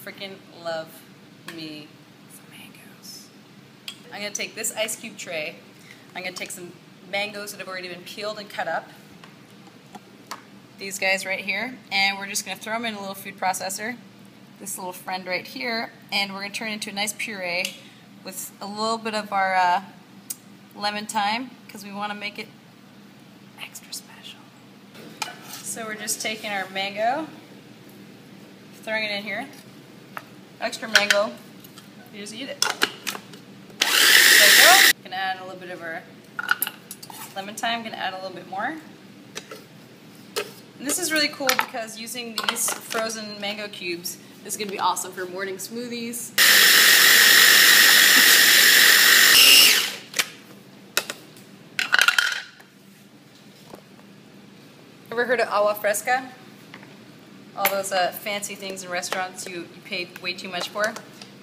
freaking love me some mangoes. I'm going to take this ice cube tray. I'm going to take some mangoes that have already been peeled and cut up. These guys right here. And we're just going to throw them in a little food processor. This little friend right here. And we're going to turn it into a nice puree with a little bit of our lemon thyme because we want to make it extra special. So we're just taking our mango, throwing it in here. Extra mango, you just eat it. There you go. Gonna add a little bit of our lemon thyme, gonna add a little bit more. And this is really cool because using these frozen mango cubes is gonna be awesome for morning smoothies. Ever heard of agua fresca? All those fancy things in restaurants you pay way too much for.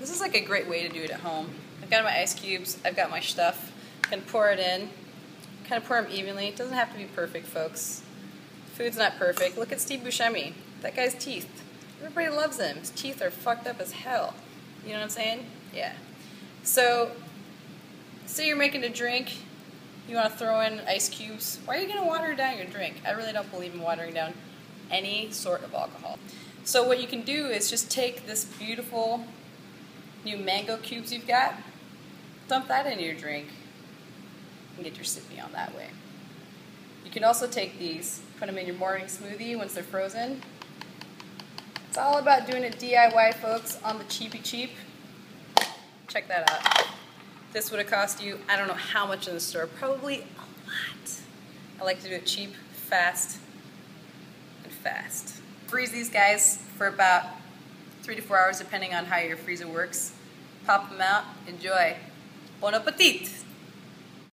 This is like a great way to do it at home. I've got my ice cubes, I've got my stuff. I'm gonna pour it in, kind of pour them evenly. It doesn't have to be perfect, folks. Food's not perfect. Look at Steve Buscemi. That guy's teeth. Everybody loves him. His teeth are fucked up as hell. You know what I'm saying? Yeah. So, say you're making a drink, you want to throw in ice cubes. Why are you going to water down your drink? I really don't believe in watering down any sort of alcohol. So what you can do is just take this beautiful new mango cubes you've got, dump that into your drink, and get your sippy on that way. You can also take these, put them in your morning smoothie once they're frozen. It's all about doing it DIY, folks, on the cheapy cheap. Check that out. This would have cost you, I don't know how much in the store, probably a lot. I like to do it cheap, fast, and fast. Freeze these guys for about 3 to 4 hours depending on how your freezer works. Pop them out, enjoy. Bon appetit!